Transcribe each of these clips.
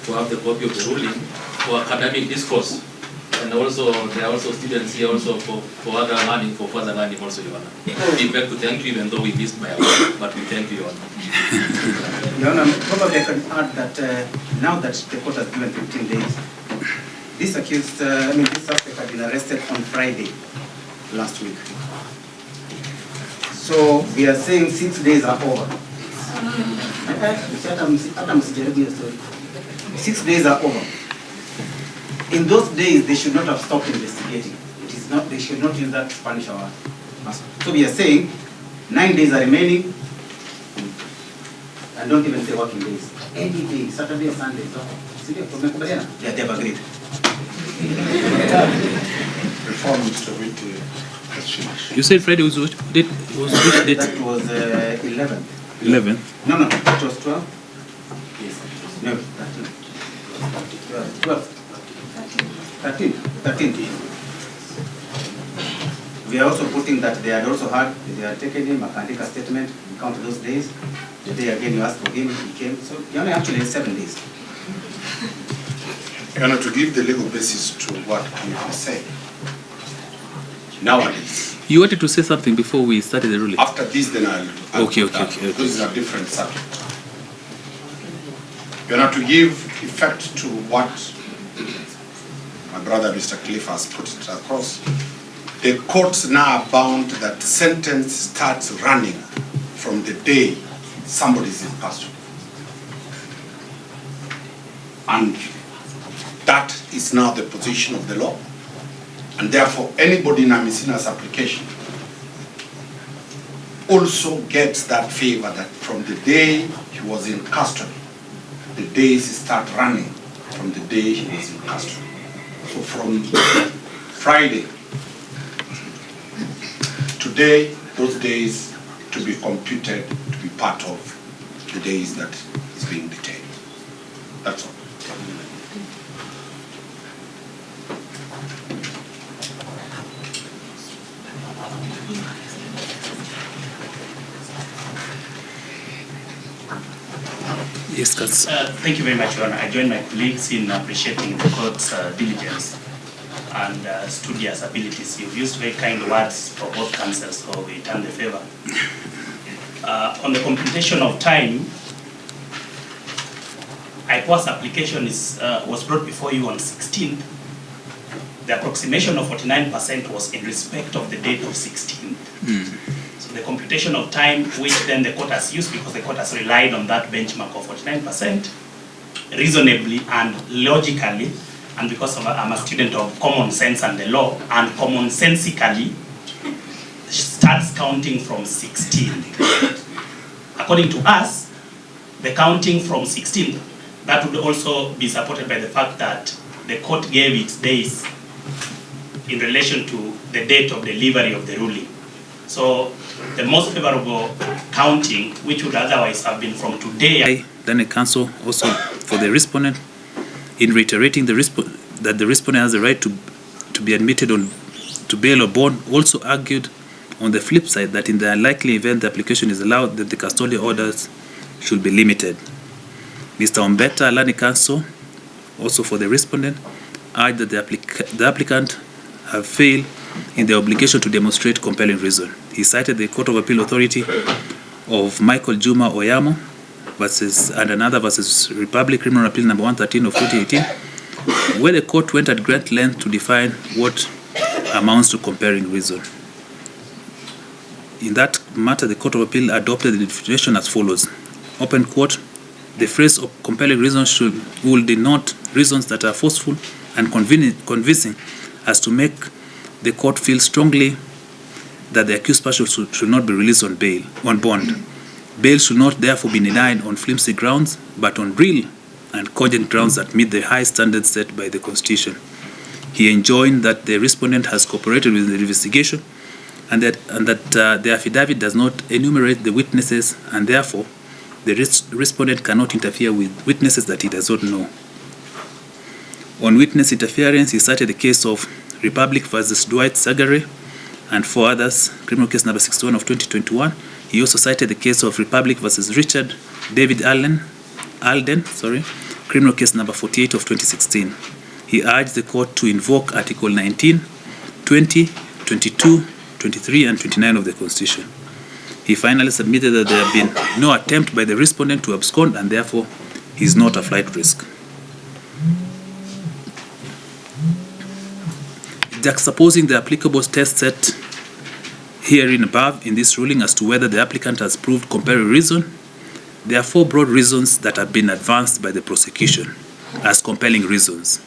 to have the copy of the ruling for academic discourse. And also, there are also students here also for other learning, for further learning also, Your Honor. We beg to thank you, even though we missed by a lot, but we thank you, Your Honor. Your Honor, probably I can add that now that the court has given 15 days, this suspect had been arrested on Friday last week. So we are saying 6 days are over. 6 days are over. In those days, they should not have stopped investigating. It is not. They should not use that to punish our master. So we are saying 9 days are remaining, and don't even say working days. Any day, Saturday or Sunday. So, yeah, they have agreed. You said Friday was which date? That was 11. 11. No, that was 12. Yes. No, 13. 12. 13. We are also putting that they had taken him, Makandika statement, we count those days. The day again you asked for him, he came. So you only actually 7 days. To give the legal basis to what you have said, nowadays. You wanted to say something before we started the ruling? After this, then I'll Okay. This is a different subject. To give effect to what my brother Mr. Cliff has put it across, the courts now are bound that the sentence starts running from the day somebody is in custody. And that is now the position of the law. And therefore, anybody in Amisina's application also gets that favor that from the day he was in custody, the days start running from the day he was in custody. So from Friday, today, those days to be computed to be part of the days that is being detained. That's all. Yes, thank you very much, Your Honor. I join my colleagues in appreciating the court's diligence and studious abilities. You've used very kind words for both counsels, so we return the favor. On the computation of time, Ipoa's application was brought before you on 16th. The approximation of 49% was in respect of the date of 16th. So the computation of time, which then the court has used because the court has relied on that benchmark of 49%, reasonably and logically, and because I'm a student of common sense and the law, and commonsensically starts counting from 16. According to us, the counting from 16, that would also be supported by the fact that the court gave its days in relation to the date of delivery of the ruling. So the most favorable counting, which would otherwise have been from today. Then the counsel also for the respondent, in reiterating that the respondent has the right to be admitted to bail or bond, also argued on the flip side that in the unlikely event the application is allowed, that the custodial orders should be limited. Mr. Ombeta, Lani counsel, also for the respondent, urged that the applicant have failed in the obligation to demonstrate compelling reason. He cited the Court of Appeal Authority of Michael Juma Oyamo and another versus Republic Criminal Appeal number 113 of 2018, where the court went at great length to define what amounts to compelling reason. In that matter, the Court of Appeal adopted the definition as follows. Open quote, the phrase of compelling reason will denote reasons that are forceful and convincing as to make the court feel strongly that the accused person should not be released on bond. Bail should not therefore be denied on flimsy grounds, but on real and cogent grounds that meet the high standards set by the Constitution. He enjoined that the respondent has cooperated with the investigation and that the affidavit does not enumerate the witnesses, and therefore the respondent cannot interfere with witnesses that he does not know. On witness interference, he cited the case of Republic versus Dwight Sagare and 4 others, criminal case number 61 of 2021. He also cited the case of Republic versus Richard David Alden, criminal case number 48 of 2016. He urged the court to invoke Article 19, 20, 22, 23, and 29 of the Constitution. He finally submitted that there have been no attempt by the respondent to abscond, and therefore he is not a flight risk. Juxtaposing the applicable test set herein above in this ruling as to whether the applicant has proved compelling reason, there are 4 broad reasons that have been advanced by the prosecution as compelling reasons.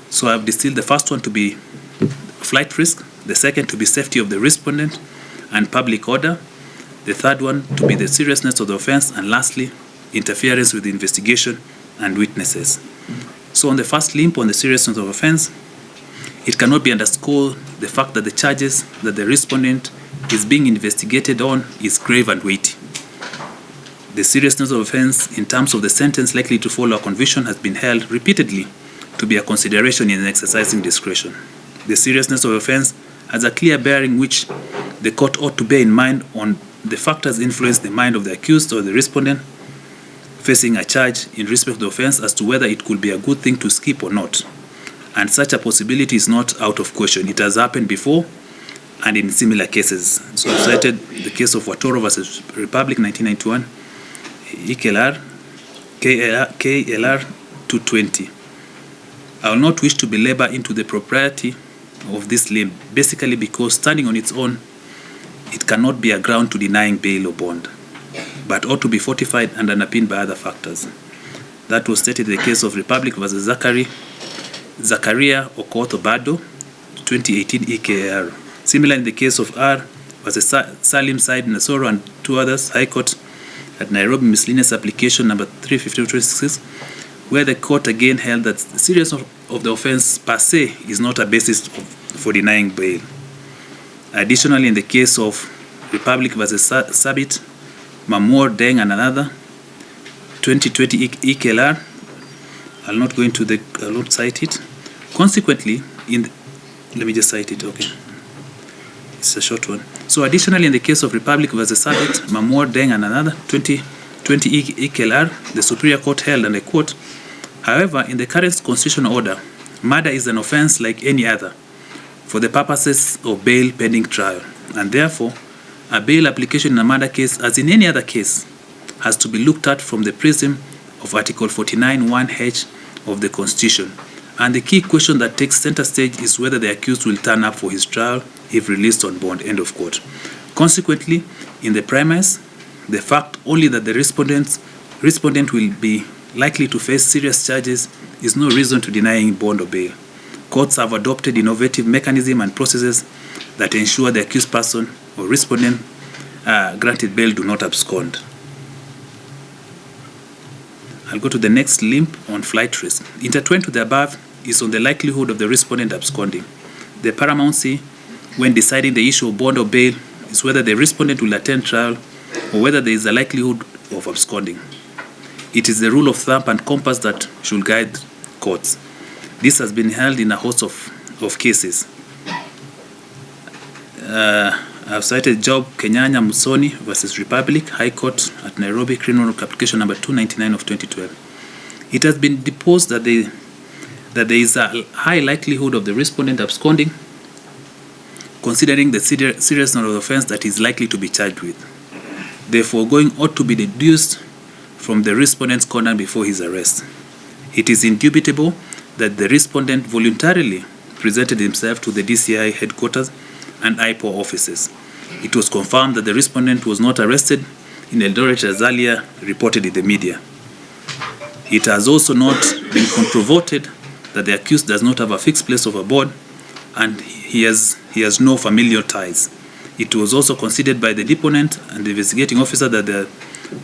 So I have distilled the first one to be flight risk, the second to be safety of the respondent and public order, the third one to be the seriousness of the offense, and lastly, interference with the investigation and witnesses. So on the first limp, on the seriousness of offense, it cannot be underscored the fact that the charges that the respondent is being investigated on is grave and weighty. The seriousness of offense in terms of the sentence likely to follow a conviction has been held repeatedly to be a consideration in exercising discretion. The seriousness of offense has a clear bearing which the court ought to bear in mind on the factors influence the mind of the accused or the respondent facing a charge in respect of the offense as to whether it could be a good thing to skip or not. And such a possibility is not out of question. It has happened before and in similar cases. So I've cited the case of Watoro versus Republic 1991, KLR 220. I will not wish to belabor into the propriety of this limb, basically because standing on its own, it cannot be a ground to denying bail or bond, but ought to be fortified and underpinned by other factors. That was stated in the case of Republic versus Zakaria Okoth Obado, 2018 EKR. Similar in the case of R versus Salim Said Nasoro and 2 others, High Court at Nairobi miscellaneous application number 350-26, where the court again held that the seriousness of the offense per se is not a basis for denying bail. Additionally, in the case of Republic versus Sabit, Mamor Deng and another, 2020 EKLR, I'll not cite it. Consequently, let me just cite it, okay. It's a short one. So additionally, in the case of Republic versus Sabit, Mamor Deng and another, 2020 EKLR, the Superior Court held, and I quote, however, in the current constitutional order, murder is an offense like any other for the purposes of bail pending trial, and therefore, a bail application in a murder case, as in any other case, has to be looked at from the prism of Article 49(1)(h) of the Constitution. And the key question that takes center stage is whether the accused will turn up for his trial if released on bond, end of quote. Consequently, in the premise, the fact only that the respondent will be likely to face serious charges is no reason to denying bond or bail. Courts have adopted innovative mechanisms and processes that ensure the accused person or respondent granted bail do not abscond. I'll go to the next limp on flight risk. Intertwined to the above is on the likelihood of the respondent absconding. The paramountcy when deciding the issue of bond or bail is whether the respondent will attend trial or whether there is a likelihood of absconding. It is the rule of thumb and compass that should guide courts. This has been held in a host of cases. I've cited Job Kenyanya Musoni versus Republic, High Court at Nairobi, criminal application number 299 of 2012. It has been deposed that there is a high likelihood of the respondent absconding, considering the seriousness of the offense that is likely to be charged with. The foregoing ought to be deduced from the respondent's conduct before his arrest. It is indubitable that the respondent voluntarily presented himself to the DCI headquarters and Ipoa offices. It was confirmed that the respondent was not arrested in Eldoret as earlier reported in the media. It has also not been controverted that the accused does not have a fixed place of abode and he has no familial ties. It was also considered by the deponent and the investigating officer that there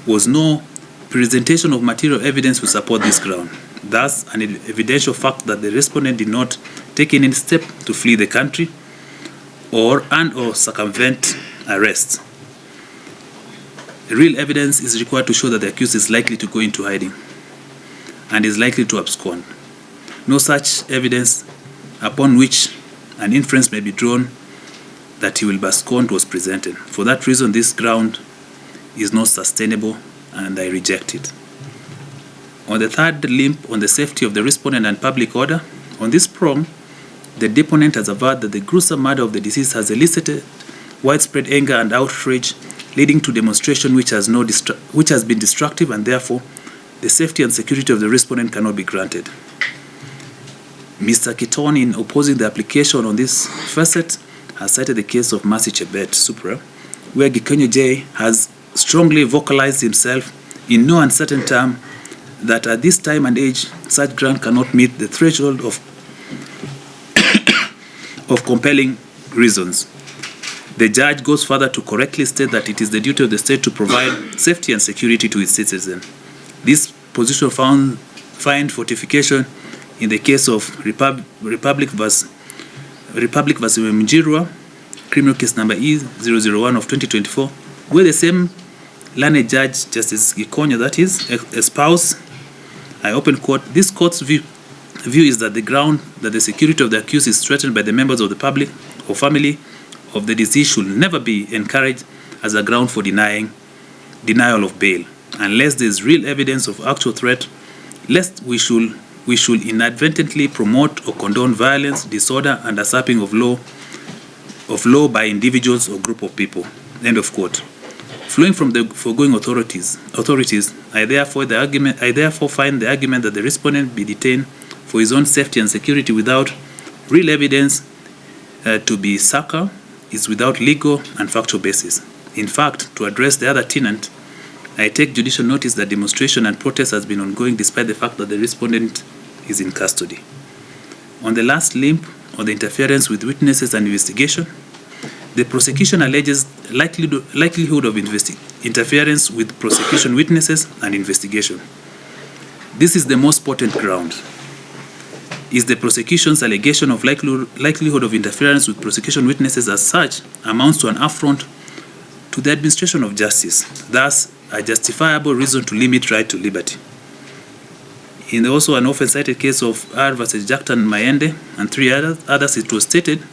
was no presentation of material evidence to support this ground. Thus, an evidential fact that the respondent did not take any step to flee the country or circumvent arrest. Real evidence is required to show that the accused is likely to go into hiding and is likely to abscond. No such evidence upon which an inference may be drawn that he will abscond was presented. For that reason, this ground is not sustainable and I reject it. On the third limp, on the safety of the respondent and public order, on this prong, the deponent has averred that the gruesome murder of the deceased has elicited widespread anger and outrage, leading to demonstration which has been destructive, and therefore the safety and security of the respondent cannot be granted. Mr. Kiton, in opposing the application on this facet, has cited the case of Mercy Chebet, Supra, where Gikonyo J has strongly vocalized himself in no uncertain term that at this time and age, such grant cannot meet the threshold of compelling reasons. The judge goes further to correctly state that it is the duty of the state to provide safety and security to its citizens. This position find fortification in the case of Republic vs. Mjirwa, criminal case number E001 of 2024, where the same learned judge, Justice Gikonyo, that is, espoused, I open quote, this court's view is that the ground that the security of the accused is threatened by the members of the public or family of the deceased should never be encouraged as a ground for denial of bail, unless there is real evidence of actual threat, lest we should inadvertently promote or condone violence, disorder, and usurping of law by individuals or group of people. End of quote. Flowing from the foregoing authorities, I therefore find the argument that the respondent be detained for his own safety and security without real evidence to be succor is without legal and factual basis. In fact, to address the other tenant, I take judicial notice that demonstration and protest has been ongoing despite the fact that the respondent is in custody. On the last limb, on the interference with witnesses and investigation, the prosecution alleges likelihood of interference with prosecution witnesses and investigation. This is the most potent ground. Is the prosecution's allegation of likelihood of interference with prosecution witnesses as such amounts to an affront to the administration of justice, thus a justifiable reason to limit right to liberty. In also an often cited case of R versus Jackton Mayende and three others, it was stated,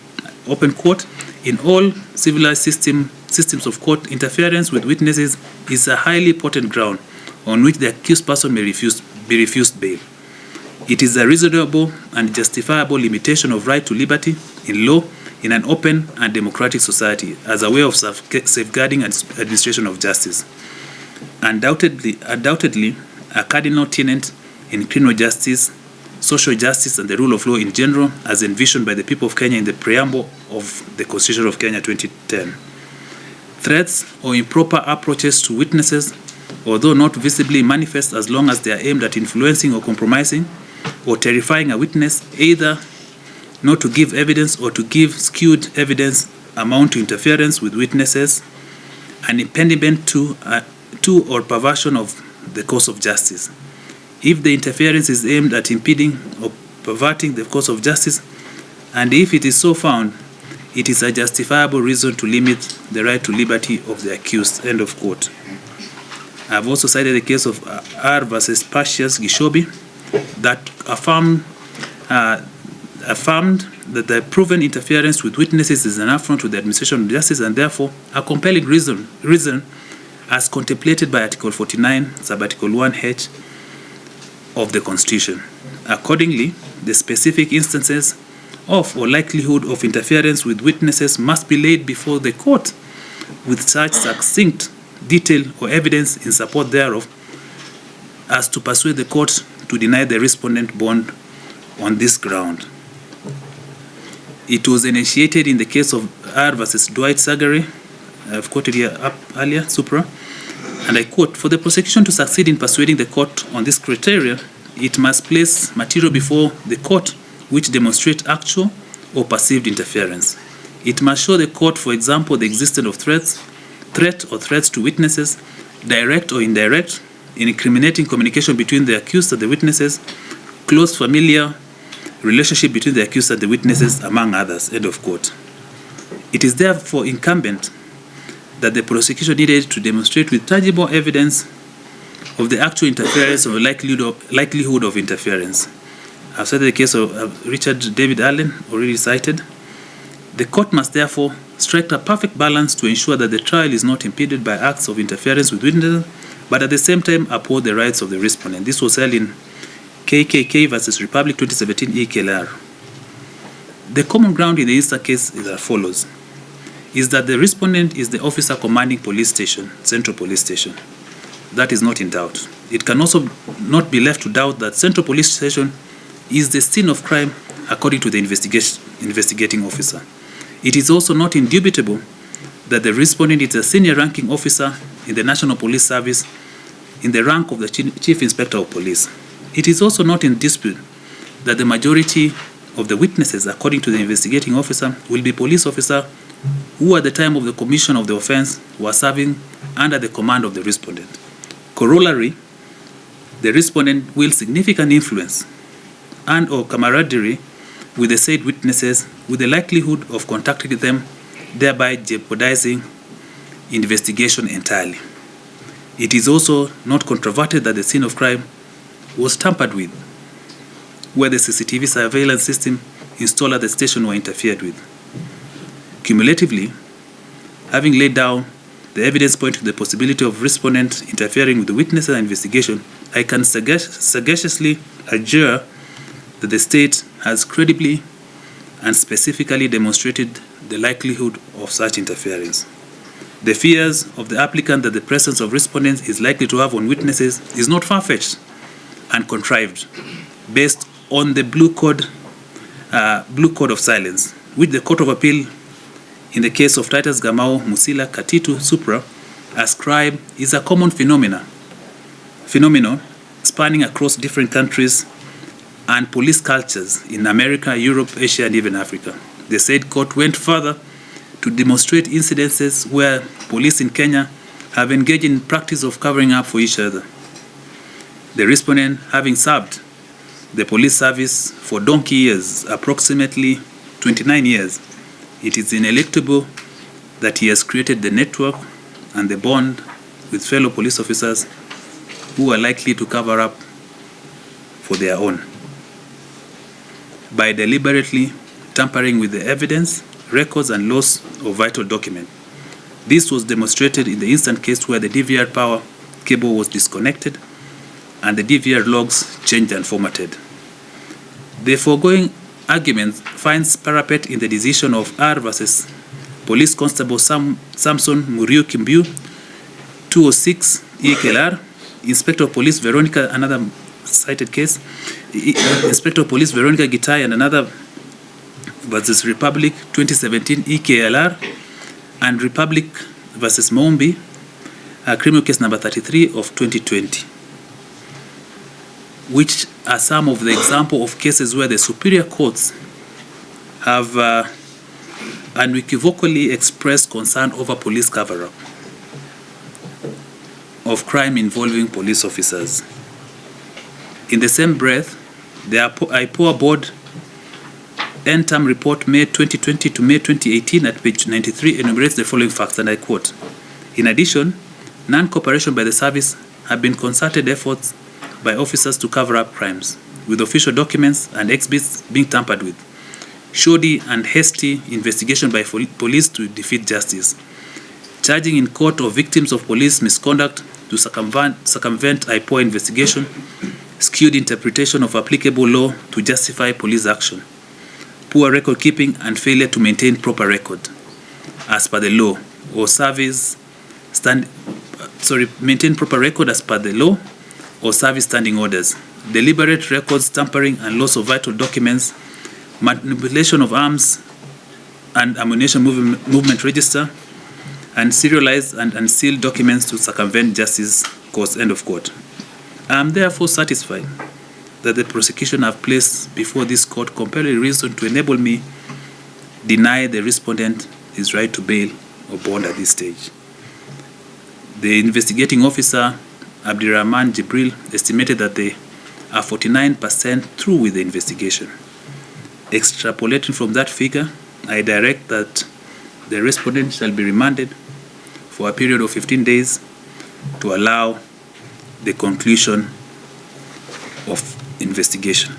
open quote, in all civilized systems of court, interference with witnesses is a highly potent ground on which the accused person may be refused bail. It is a reasonable and justifiable limitation of right to liberty in law in an open and democratic society as a way of safeguarding administration of justice. Undoubtedly, a cardinal tenet in criminal justice, social justice, and the rule of law in general, as envisioned by the people of Kenya in the preamble of the Constitution of Kenya 2010. Threats or improper approaches to witnesses, although not visibly manifest as long as they are aimed at influencing or compromising or terrifying a witness, either not to give evidence or to give skewed evidence, amount to interference with witnesses, an impediment to or perversion of the course of justice. If the interference is aimed at impeding or perverting the course of justice, and if it is so found, it is a justifiable reason to limit the right to liberty of the accused. End of quote. I have also cited the case of R versus Pacius Gishobi that affirmed that the proven interference with witnesses is an affront to the administration of justice and therefore a compelling reason as contemplated by Article 49, Sub-Article 1H of the Constitution. Accordingly, the specific instances of or likelihood of interference with witnesses must be laid before the court with such succinct detail or evidence in support thereof as to persuade the court to deny the respondent bond on this ground. It was initiated in the case of R versus Dwight Sagary, I've quoted here up earlier, Supra, and I quote, for the prosecution to succeed in persuading the court on this criteria, it must place material before the court which demonstrate actual or perceived interference. It must show the court, for example, the existence of threat or threats to witnesses, direct or indirect, incriminating communication between the accused and the witnesses, close familiar relationship between the accused and the witnesses, among others. End of quote. It is therefore incumbent that the prosecution needed to demonstrate with tangible evidence of the actual interference or likelihood of interference. I've cited the case of Richard David Allen, already cited. The court must therefore strike a perfect balance to ensure that the trial is not impeded by acts of interference with witnesses but at the same time uphold the rights of the respondent. This was held in KKK versus Republic 2017 EKLR. The common ground in the Easter case is as follows, is that the respondent is the officer commanding police station, Central Police Station. That is not in doubt. It can also not be left to doubt that Central Police Station is the scene of crime according to the investigating officer. It is also not indubitable that the respondent is a senior ranking officer in the National Police Service in the rank of the Chief Inspector of Police. It is also not in dispute that the majority of the witnesses, according to the investigating officer, will be police officers who at the time of the commission of the offense were serving under the command of the respondent. Corollary, the respondent will significant influence and or camaraderie with the said witnesses with the likelihood of contacting them, thereby jeopardizing investigation entirely. It is also not controverted that the scene of crime was tampered with, where the CCTV surveillance system installed at the station were interfered with. Cumulatively, having laid down the evidence pointing to the possibility of respondent interfering with the witnesses and investigation, I can sagaciously adjure that the state has credibly and specifically demonstrated the likelihood of such interference. The fears of the applicant that the presence of respondents is likely to have on witnesses is not far-fetched and contrived, based on the Blue Code of Silence, which the Court of Appeal in the case of Titus Gamao Musila Katitu Supra ascribed is a common phenomenon spanning across different countries and police cultures in America, Europe, Asia, and even Africa. The said court went further to demonstrate incidences where police in Kenya have engaged in practice of covering up for each other. The respondent, having served the police service for donkey years, approximately 29 years, it is ineluctable that he has created the network and the bond with fellow police officers who are likely to cover up for their own by deliberately tampering with the evidence, records, and loss of vital documents. This was demonstrated in the instant case where the DVR power cable was disconnected and the DVR logs changed and formatted. The foregoing argument finds parapet in the decision of R versus Police Constable Samson Muriu Kimbiu, 206 EKLR, Inspector of Police Veronica, another cited case, Inspector of Police Veronica Gitai and another versus Republic 2017 EKLR, and Republic versus Mombi, criminal case number 33 of 2020, which are some of the example of cases where the superior courts have unequivocally expressed concern over police cover-up of crime involving police officers. In the same breath, the Ipoa Board end-term report May 2020 to May 2018 at page 93 enumerates the following facts, and I quote, "In addition, non-cooperation by the service have been concerted efforts by officers to cover up crimes, with official documents and exhibits being tampered with, shoddy and hasty investigation by police to defeat justice, charging in court of victims of police misconduct to circumvent Ipoa investigation, skewed interpretation of applicable law to justify police action, poor record keeping and failure to maintain proper record as per the law or maintain proper record as per the law or service standing orders, deliberate records tampering and loss of vital documents, manipulation of arms and ammunition movement register, and serialized and unsealed documents to circumvent justice cause," end of quote. I am therefore satisfied that the prosecution have placed before this court compelling reason to enable me deny the respondent his right to bail or bond at this stage. The investigating officer, Abdirahman Jibril, estimated that they are 49% through with the investigation. Extrapolating from that figure, I direct that the respondent shall be remanded for a period of 15 days to allow the conclusion of investigation.